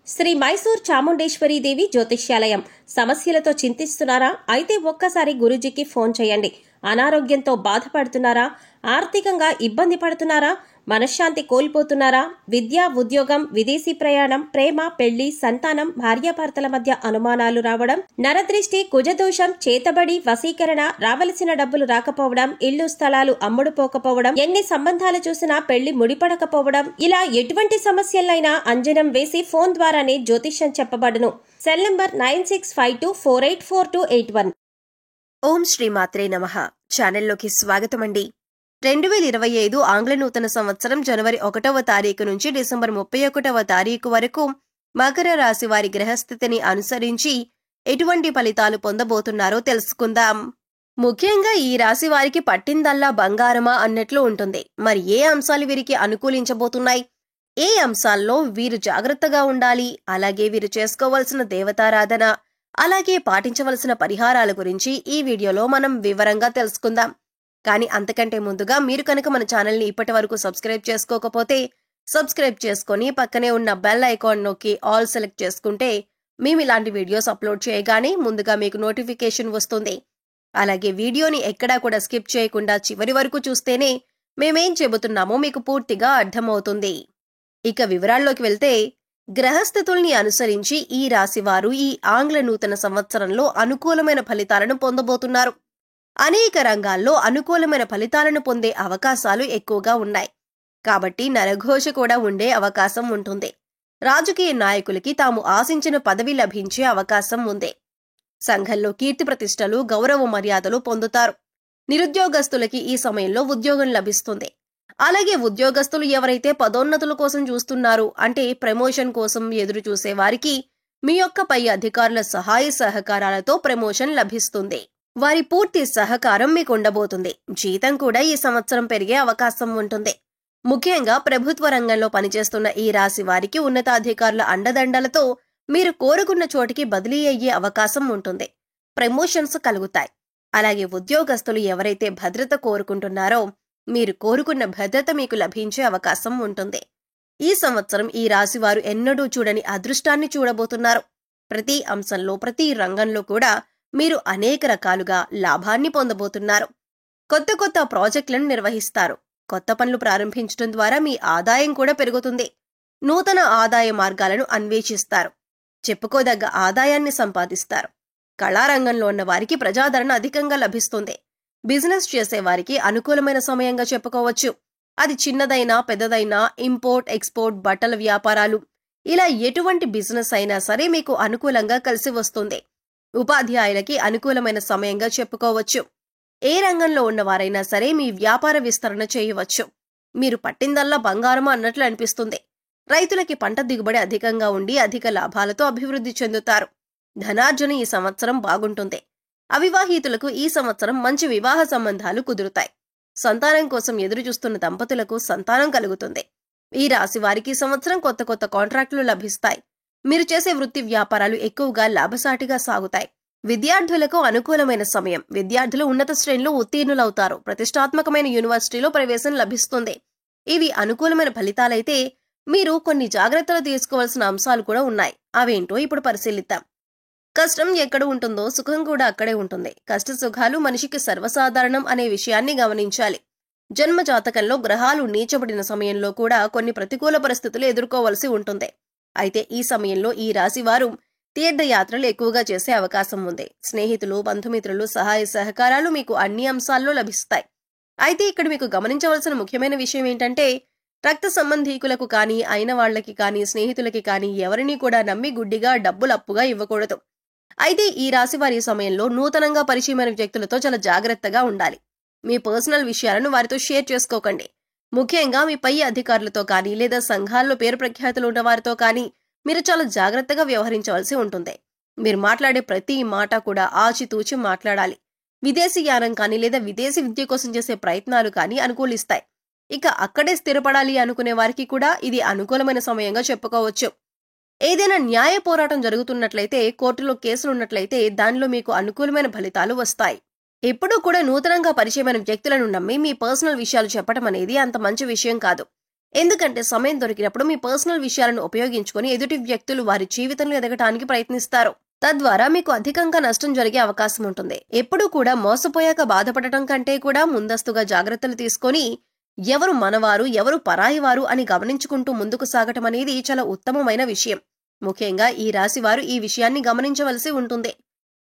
శ్రీ మైసూర్ చాముండేశ్వరి దేవి జ్యోతిష్యాలయం. సమస్యలతో చింతిస్తున్నారా? అయితే ఒక్కసారి గురూజీకి ఫోన్ చేయండి. అనారోగ్యంతో బాధపడుతున్నారా? ఆర్థికంగా ఇబ్బంది పడుతున్నారా? మనశ్శాంతి కోల్పోతున్నారా? విద్య, ఉద్యోగం, విదేశీ ప్రయాణం, ప్రేమ, పెళ్లి, సంతానం, భార్యాభర్తల మధ్య అనుమానాలు రావడం, నరదృష్టి, కుజదోషం, చేతబడి, వశీకరణ, రావలసిన డబ్బులు రాకపోవడం, ఇళ్లు స్థలాలు అమ్ముడుపోకపోవడం, ఎన్ని సంబంధాలు చూసినా పెళ్లి ముడిపడకపోవడం, ఇలా ఎటువంటి సమస్యలైనా అంజనం వేసి ఫోన్ ద్వారానే జ్యోతిష్యం చెప్పబడును. Cell number 9652484281. ఓం శ్రీ మాత్రే నమః. ఛానల్లోకి స్వాగతమండి. 2025 ఆంగ్ల నూతన సంవత్సరం జనవరి 1వ తారీఖు నుంచి డిసెంబర్ 31వ తారీఖు వరకు మకర రాశి వారి గ్రహస్థితిని అనుసరించి ఎటువంటి ఫలితాలు పొందబోతున్నారో తెలుసుకుందాం. ముఖ్యంగా ఈ రాశి వారికి పట్టిందల్లా బంగారమా అన్నట్లు ఉంటుంది. మరి ఏ అంశాలు వీరికి అనుకూలించబోతున్నాయి, ఏ అంశాల్లో వీరు జాగ్రత్తగా ఉండాలి, అలాగే వీరు చేసుకోవలసిన దేవతారాధన, అలాగే పాటించవలసిన పరిహారాల గురించి ఈ వీడియోలో మనం వివరంగా తెలుసుకుందాం. కానీ అంతకంటే ముందుగా మీరు కనుక మన ఛానల్ని ఇప్పటి వరకు సబ్స్క్రైబ్ చేసుకోకపోతే సబ్స్క్రైబ్ చేసుకుని పక్కనే ఉన్న బెల్ ఐకాన్ నొక్కి ఆల్ సెలెక్ట్ చేసుకుంటే మేము ఇలాంటి వీడియోస్ అప్లోడ్ చేయగానే ముందుగా మీకు నోటిఫికేషన్ వస్తుంది. అలాగే వీడియోని ఎక్కడా కూడా స్కిప్ చేయకుండా చివరి వరకు చూస్తేనే మేమేం చెబుతున్నామో మీకు పూర్తిగా అర్థమవుతుంది. ఇక వివరాల్లోకి వెళ్తే, గ్రహస్థితుల్ని అనుసరించి ఈ రాశివారు ఈ ఆంగ్ల నూతన సంవత్సరంలో అనుకూలమైన ఫలితాలను పొందబోతున్నారు. అనేక రంగాల్లో అనుకూలమైన ఫలితాలను పొందే అవకాశాలు ఎక్కువగా ఉన్నాయి. కాబట్టి నరఘోష కూడా ఉండే అవకాశం ఉంటుంది. రాజకీయ నాయకులకి తాము ఆశించిన పదవి లభించే అవకాశం ఉంది. సంఘంలో కీర్తి ప్రతిష్టలు, గౌరవ మర్యాదలు పొందుతారు. నిరుద్యోగస్తులకి ఈ సమయంలో ఉద్యోగం లభిస్తుంది. అలాగే ఉద్యోగస్తులు ఎవరైతే పదోన్నతుల కోసం చూస్తున్నారు, అంటే ప్రమోషన్ కోసం ఎదురు చూసే వారికి మీ యొక్క పై అధికారుల సహాయ సహకారాలతో ప్రమోషన్ లభిస్తుంది. వారి పూర్తి సహకారం మీకు ఉండబోతుంది. జీతం కూడా ఈ సంవత్సరం పెరిగే అవకాశం ఉంటుంది. ముఖ్యంగా ప్రభుత్వ రంగంలో పనిచేస్తున్న ఈ రాశి వారికి ఉన్నతాధికారుల అండదండలతో మీరు కోరుకున్న చోటికి బదిలీ అయ్యే అవకాశం ఉంటుంది. ప్రమోషన్స్ కలుగుతాయి. అలాగే ఉద్యోగస్తులు ఎవరైతే భద్రత కోరుకుంటున్నారో మీరు కోరుకున్న భద్రత మీకు లభించే అవకాశం ఉంటుంది. ఈ సంవత్సరం ఈ రాశివారు ఎన్నడూ చూడని అదృష్టాన్ని చూడబోతున్నారు. ప్రతి అంశంలో, ప్రతి రంగంలో కూడా మీరు అనేక రకాలుగా లాభాన్ని పొందబోతున్నారు. కొత్త కొత్త ప్రాజెక్టులను నిర్వహిస్తారు. కొత్త పనులు ప్రారంభించడం ద్వారా మీ ఆదాయం కూడా పెరుగుతుంది. నూతన ఆదాయ మార్గాలను అన్వేషిస్తారు. చెప్పుకోదగ్గ ఆదాయాన్ని సంపాదిస్తారు. కళారంగంలో ఉన్న వారికి ప్రజాదరణ అధికంగా లభిస్తుంది. బిజినెస్ చేసేవారికి అనుకూలమైన సమయంగా చెప్పుకోవచ్చు. అది చిన్నదైనా పెద్దదైనా, ఇంపోర్ట్ ఎక్స్పోర్ట్, బట్టల వ్యాపారాలు, ఇలా ఎటువంటి బిజినెస్ అయినా సరే మీకు అనుకూలంగా కలిసి వస్తుంది. ఉపాధ్యాయులకి అనుకూలమైన సమయంగా చెప్పుకోవచ్చు. ఏ రంగంలో ఉన్నవారైనా సరే మీ వ్యాపార విస్తరణ చేయవచ్చు. మీరు పట్టిందల్లా బంగారమా అన్నట్లు అనిపిస్తుంది. రైతులకి పంట దిగుబడి అధికంగా ఉండి అధిక లాభాలతో అభివృద్ధి చెందుతారు. ధనార్జన ఈ సంవత్సరం బాగుంటుంది. అవివాహితులకు ఈ సంవత్సరం మంచి వివాహ సంబంధాలు కుదురుతాయి. సంతానం కోసం ఎదురుచూస్తున్న దంపతులకు సంతానం కలుగుతుంది. ఈ రాశి వారికి ఈ సంవత్సరం కొత్త కొత్త కాంట్రాక్టులు లభిస్తాయి. మీరు చేసే వృత్తి వ్యాపారాలు ఎక్కువగా లాభసాటిగా సాగుతాయి. విద్యార్థులకు అనుకూలమైన సమయం. విద్యార్థులు ఉన్నత శ్రేణిలో ఉత్తీర్ణులవుతారు. ప్రతిష్టాత్మకమైన యూనివర్సిటీలో ప్రవేశం లభిస్తుంది. ఇవి అనుకూలమైన ఫలితాలైతే మీరు కొన్ని జాగ్రత్తలు తీసుకోవాల్సిన అంశాలు కూడా ఉన్నాయి. అవేంటో ఇప్పుడు పరిశీలిద్దాం. కష్టం ఎక్కడ ఉంటుందో సుఖం కూడా అక్కడే ఉంటుంది. కష్ట సుఖాలు మనిషికి సర్వసాధారణం అనే విషయాన్ని గమనించాలి. జన్మ జాతకంలో గ్రహాలు నీచబడిన సమయంలో కూడా కొన్ని ప్రతికూల పరిస్థితులు ఎదుర్కోవలసి ఉంటుంది. అయితే ఈ సమయంలో ఈ రాశివారు తీర్థయాత్రలు ఎక్కువగా చేసే అవకాశం ఉంది. స్నేహితులు, బంధుమిత్రులు సహాయ సహకారాలు మీకు అన్ని అంశాల్లో లభిస్తాయి. అయితే ఇక్కడ మీకు గమనించవలసిన ముఖ్యమైన విషయం ఏంటంటే, రక్త సంబంధీకులకు కానీ, అయిన వాళ్లకి కానీ, స్నేహితులకి కానీ ఎవరినీ కూడా నమ్మి గుడ్డిగా డబ్బులు అప్పుగా ఇవ్వకూడదు. అయితే ఈ రాశి వారి సమయంలో నూతనంగా పరిచయమైన వ్యక్తులతో చాలా జాగ్రత్తగా ఉండాలి. మీ పర్సనల్ విషయాలను వారితో షేర్ చేసుకోకండి. ముఖ్యంగా మీ పై అధికారులతో కానీ, లేదా సంఘాల్లో పేరు ప్రఖ్యాతులు ఉన్న వారితో కానీ మీరు చాలా జాగ్రత్తగా వ్యవహరించవలసి ఉంటుంది. మీరు మాట్లాడే ప్రతి మాట కూడా ఆచితూచి మాట్లాడాలి. విదేశీ యానం కానీ, లేదా విదేశీ విద్య కోసం చేసే ప్రయత్నాలు కానీ అనుకూలిస్తాయి. ఇక అక్కడే స్థిరపడాలి అనుకునే వారికి కూడా ఇది అనుకూలమైన సమయంగా చెప్పుకోవచ్చు. ఏదైనా న్యాయ పోరాటం జరుగుతున్నట్లయితే, కోర్టులో కేసులున్నట్లయితే దానిలో మీకు అనుకూలమైన ఫలితాలు వస్తాయి. ఎప్పుడూ కూడా నూతనంగా పరిచయమైన వ్యక్తులను నమ్మి మీ పర్సనల్ విషయాలు చెప్పడం అనేది అంత మంచి విషయం కాదు. ఎందుకంటే సమయం దొరికినప్పుడు మీ పర్సనల్ విషయాలను ఉపయోగించుకొని ఎదుటి వ్యక్తులు వారి జీవితంలో ఎదగటానికి ప్రయత్నిస్తారు. తద్వారా మీకు అధికంగా నష్టం జరిగే అవకాశం ఉంటుంది. ఎప్పుడూ కూడా మోసపోయాక బాధపడటం కంటే కూడా ముందస్తుగా జాగ్రత్తలు తీసుకొని ఎవరు మనవారు ఎవరు పరాయివారు అని గమనించుకుంటూ ముందుకు సాగటం అనేది చాలా ఉత్తమమైన విషయం. ముఖ్యంగా ఈ రాశి వారు ఈ విషయాన్ని గమనించవలసి ఉంటుంది.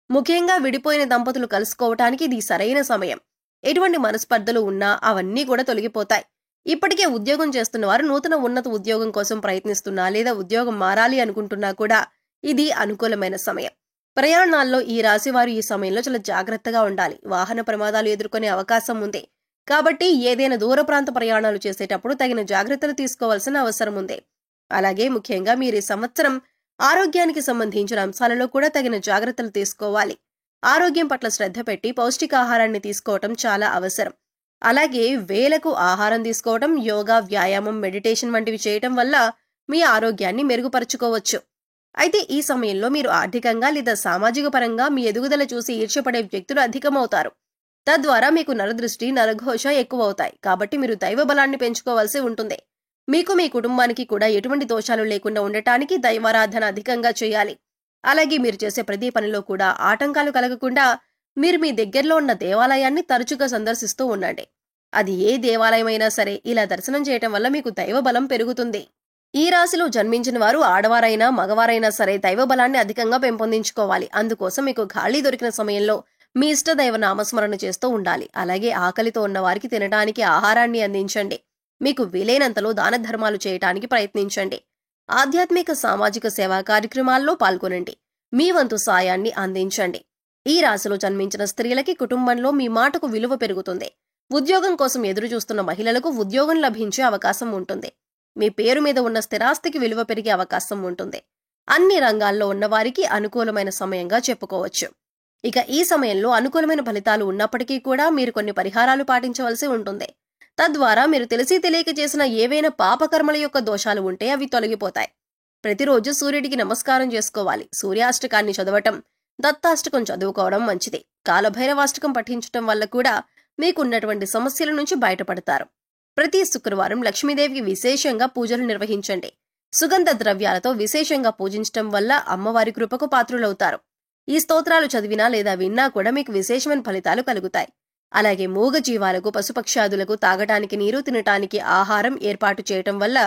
ముఖ్యంగా విడిపోయిన దంపతులు కలుసుకోవటానికి ఇది సరైన సమయం. ఎటువంటి మనస్పర్ధలు ఉన్నా అవన్నీ కూడా తొలగిపోతాయి. ఇప్పటికే ఉద్యోగం చేస్తున్న వారు నూతన ఉన్నత ఉద్యోగం కోసం ప్రయత్నిస్తున్నా లేదా ఉద్యోగం మారాలి అనుకుంటున్నా కూడా ఇది అనుకూలమైన సమయం. ప్రయాణాల్లో ఈ రాశి వారు ఈ సమయంలో చాలా జాగ్రత్తగా ఉండాలి. వాహన ప్రమాదాలు ఎదుర్కొనే అవకాశం ఉంది. కాబట్టి ఏదైనా దూర ప్రాంత ప్రయాణాలు చేసేటప్పుడు తగిన జాగ్రత్తలు తీసుకోవాల్సిన అవసరం ఉంది. అలాగే ముఖ్యంగా మీరు ఈ సంవత్సరం ఆరోగ్యానికి సంబంధించిన అంశాలలో కూడా తగిన జాగ్రత్తలు తీసుకోవాలి. ఆరోగ్యం పట్ల శ్రద్ధ పెట్టి పౌష్టికాహారాన్ని తీసుకోవటం చాలా అవసరం. అలాగే వేలకు ఆహారం తీసుకోవటం, యోగా, వ్యాయామం, మెడిటేషన్ వంటివి చేయటం వల్ల మీ ఆరోగ్యాన్ని మెరుగుపరుచుకోవచ్చు. అయితే ఈ సమయంలో మీరు ఆర్థికంగా లేదా సామాజిక పరంగా మీ ఎదుగుదల చూసి ఈర్ష్యపడే వ్యక్తులు అధికమవుతారు. తద్వారా మీకు నరదృష్టి, నరఘోష ఎక్కువవుతాయి. కాబట్టి మీరు దైవ బలాన్ని పెంచుకోవాల్సి ఉంటుంది. మీకు మీ కుటుంబానికి కూడా ఎటువంటి దోషాలు లేకుండా ఉండటానికి దైవారాధన అధికంగా చేయాలి. అలాగే మీరు చేసే ప్రతి పనిలో కూడా ఆటంకాలు కలగకుండా మీరు మీ దగ్గరలో ఉన్న దేవాలయాన్ని తరచుగా సందర్శిస్తూ ఉండండి. అది ఏ దేవాలయమైనా సరే ఇలా దర్శనం చేయటం వల్ల మీకు దైవ బలం పెరుగుతుంది. ఈ రాశిలో జన్మించిన వారు ఆడవారైనా మగవారైనా సరే దైవ బలాన్ని అధికంగా పెంపొందించుకోవాలి. అందుకోసం మీకు ఖాళీ దొరికిన సమయంలో మీ ఇష్ట దైవ నామస్మరణ చేస్తూ ఉండాలి. అలాగే ఆకలితో ఉన్న వారికి తినడానికి ఆహారాన్ని అందించండి. మీకు వీలైనంతలో దాన ధర్మాలు చేయటానికి ప్రయత్నించండి. ఆధ్యాత్మిక సామాజిక సేవా కార్యక్రమాల్లో పాల్గొనండి. మీ వంతు సాయాన్ని అందించండి. ఈ రాశిలో జన్మించిన స్త్రీలకి కుటుంబంలో మీ మాటకు విలువ పెరుగుతుంది. ఉద్యోగం కోసం ఎదురు చూస్తున్న మహిళలకు ఉద్యోగం లభించే అవకాశం ఉంటుంది. మీ పేరు మీద ఉన్న స్థిరాస్తికి విలువ పెరిగే అవకాశం ఉంటుంది. అన్ని రంగాల్లో ఉన్నవారికి అనుకూలమైన సమయంగా చెప్పుకోవచ్చు. ఇక ఈ సమయంలో అనుకూలమైన ఫలితాలు ఉన్నప్పటికీ కూడా మీరు కొన్ని పరిహారాలు పాటించవలసి ఉంటుంది. తద్వారా మీరు తెలిసి తెలియక చేసిన ఏవైనా పాపకర్మల యొక్క దోషాలు ఉంటే అవి తొలగిపోతాయి. ప్రతిరోజు సూర్యుడికి నమస్కారం చేసుకోవాలి. సూర్యాష్టకాన్ని చదవటం, దత్తాష్టకం చదువుకోవడం మంచిది. కాలభైరవాష్టకం పఠించటం వల్ల కూడా మీకున్నటువంటి సమస్యల నుంచి బయటపడతారు. ప్రతి శుక్రవారం లక్ష్మీదేవికి విశేషంగా పూజలు నిర్వహించండి. సుగంధ ద్రవ్యాలతో విశేషంగా పూజించటం వల్ల అమ్మవారి కృపకు పాత్రులవుతారు. ఈ స్తోత్రాలు చదివినా లేదా విన్నా కూడా మీకు విశేషమైన ఫలితాలు కలుగుతాయి. అలాగే మూగ జీవాలకు, పశుపక్షాదులకు తాగటానికి నీరు, తినటానికి ఆహారం ఏర్పాటు చేయటం వల్ల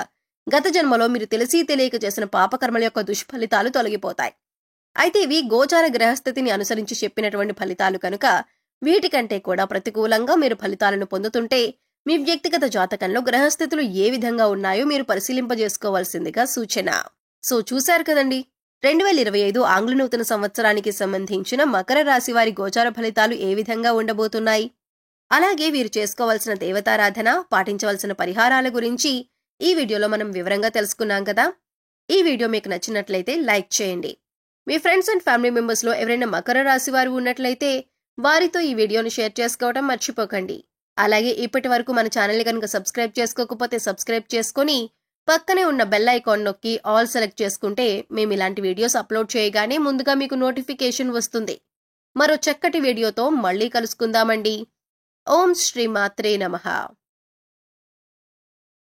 గత జన్మలో మీరు తెలిసి తెలియక చేసిన పాపకర్మల యొక్క దుష్ఫలితాలు తొలగిపోతాయి. అయితే ఇవి గోచార గ్రహస్థితిని అనుసరించి చెప్పినటువంటి ఫలితాలు కనుక వీటికంటే కూడా ప్రతికూలంగా మీరు ఫలితాలను పొందుతుంటే మీ వ్యక్తిగత జాతకంలో గ్రహస్థితులు ఏ విధంగా ఉన్నాయో మీరు పరిశీలింపజేసుకోవాల్సిందిగా సూచన. సో చూశారు కదండి, 2025 ఆంగ్ల నూతన సంవత్సరానికి సంబంధించిన మకర రాశి వారి గోచార ఫలితాలు ఏ విధంగా ఉండబోతున్నాయి. అలాగే వీరు చేసుకోవాల్సిన దేవతారాధన, పాటించవలసిన పరిహారాల గురించి ఈ వీడియోలో మనం వివరంగా తెలుసుకున్నాం కదా. ఈ వీడియో మీకు నచ్చినట్లయితే లైక్ చేయండి. మీ ఫ్రెండ్స్ అండ్ ఫ్యామిలీ మెంబర్స్ లో ఎవరైనా మకర రాశి వారు ఉన్నట్లయితే వారితో ఈ వీడియోను షేర్ చేసుకోవడం మర్చిపోకండి. అలాగే ఇప్పటి వరకు మన ఛానల్ కనుక సబ్స్క్రైబ్ చేసుకోకపోతే సబ్స్క్రైబ్ చేసుకుని పక్కనే ఉన్న బెల్ ఐకాన్ నొక్కి ఆల్ సెలెక్ట్ చేసుకుంటే మేము ఇలాంటి వీడియోస్ అప్లోడ్ చేయగానే ముందుగా మీకు నోటిఫికేషన్ వస్తుంది. మరో చక్కటి వీడియోతో మళ్ళీ కలుసుకుందామండి. ఓం శ్రీ మాత్రే నమః.